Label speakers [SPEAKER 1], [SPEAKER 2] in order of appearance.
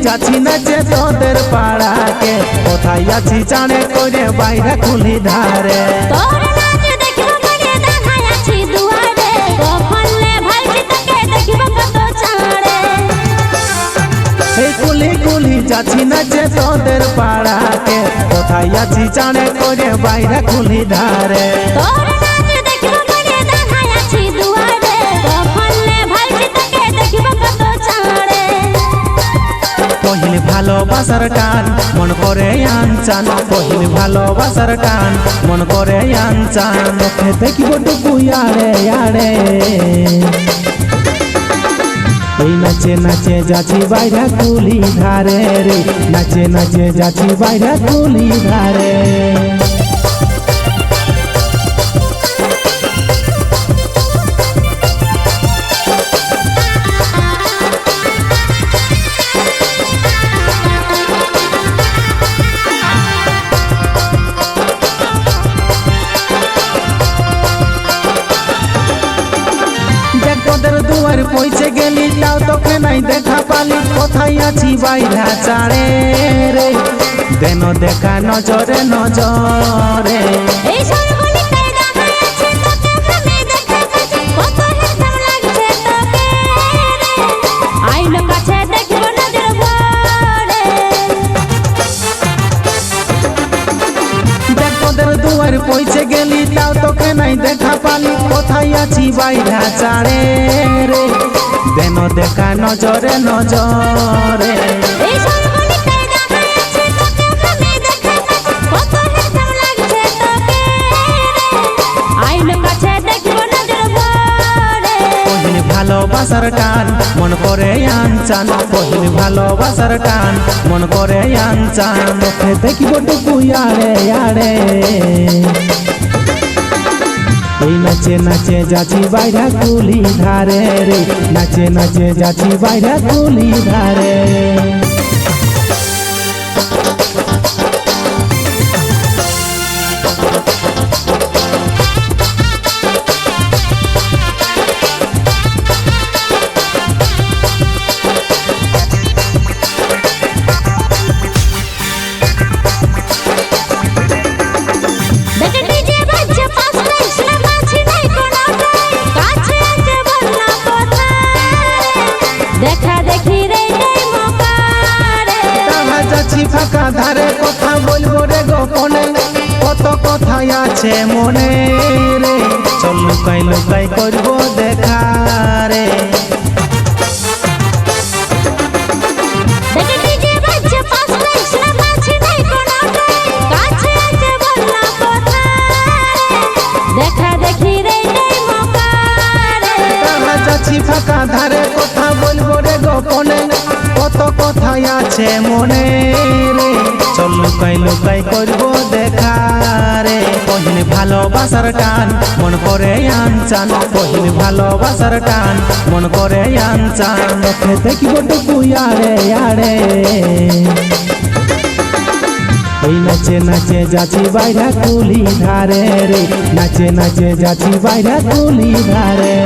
[SPEAKER 1] যাচ্ছি নাচে তোদের পাড়াকে, কোথায় আছি জানে করে বাইরে কুলি ধারে।
[SPEAKER 2] তোর নাচ দেখিব বলে দাঁড়ায় আছি দুয়ারে, কখনলে ভালছি তোকে দেখিব কত চাঁড়ে।
[SPEAKER 1] এই কুলি কুলি যাচ্ছি নাচে তোদের পাড়াকে, কোথায় আছি জানে করে বাইরে কুলি ধারে।
[SPEAKER 2] তোর নাচ দেখিব বলে দাঁড়ায় আছি দুয়ারে, কখনলে ভালছি তোকে দেখিব কত চাঁড়ে।
[SPEAKER 1] পহিল ভালোবাসার টান মন করে আনচান, পহিল ভালোবাসার টান মন করে আনচান, মুখে দেখিব টুকু আড়ে আড়ে। এই নাচে নাচে যাচ্ছি বাইরে কুলি ধারে রে, নাচে নাচে যাচ্ছি বাইরে কুলি ধারে। তোদের দুয়ার পৌঁছে গেলি তাও তোকে নাই দেখা পালি, কোথায় আছি বাইরা চাড়ে রে, দেন দেখা নজরে নজরে।
[SPEAKER 2] এই সর্বলিকায় দাঁড়ায় আছি তোকে আমি দেখা যাচ্ছি, কত হ্যান্ডসাম লাগছে তোকে রে, আইলো কাছে দেখিব নজর ভরে।
[SPEAKER 1] দেখ তোদের দুয়ার পৌঁছে গেলি তাও তোকে নাই দেখা পালি, কোথায় আছি বাইরা চাড়ে রে, দেন দেখা নজরে নজরে।
[SPEAKER 2] এই সর্বলিকায় দাঁড়ায় আছি তোকে আমি দেখা যাচ্ছি, কত হ্যান্ডসাম লাগছে তোকে রে, আইলো কাছে দেখিব নজর ভরে।
[SPEAKER 1] পহিল ভালোবাসার টান মন করে আনচান, পহিল ভালোবাসার টান মন করে আনচান, মুখে দেখিব টুকু আড়ে আড়ে। এই নাচে নাচে যাচ্ছি বাইরে কুলি ধারে রে, নাচে নাচে যাচ্ছি বাইরে কুলি ধারে।
[SPEAKER 2] দেখে ডিজে বাজছে পাঁচটায়, শুনে পাচ্ছি নাই কোনোটাই, কাছে আছে বল না কোথায়, দেখা দেখি রে এই মকারে।
[SPEAKER 1] তাহা যাচ্ছি ফাঁকা ধারে, কথা বলবো রে গোপনে, কত কথাই আছে মনে রে, চল লুকাই লুকাই করবো দেখা রে।
[SPEAKER 2] দেখে ডিজে বাজছে পাঁচটায়, শুনে পাচ্ছি নাই কোনোটাই, কাছে আছে বল না কোথায়, দেখা দেখি রে এই মকারে।
[SPEAKER 1] তাহা যাচ্ছি ফাঁকা ধারে, কথা বলবো রে গোপনে, কত কথাই আছে মনে রে, চল লুকাই লুকাই করবো দেখা রে। পহিল ভালোবাসার টান মন করে আনচান, পহিল ভালোবাসার টান মন করে আনচান, মুখে দেখিব টুকু আড়ে আড়ে। এই নাচে নাচে যাচ্ছি বাইরে কুলি ধারে রে, নাচে নাচে যাচ্ছি বাইরে কুলি ধারে।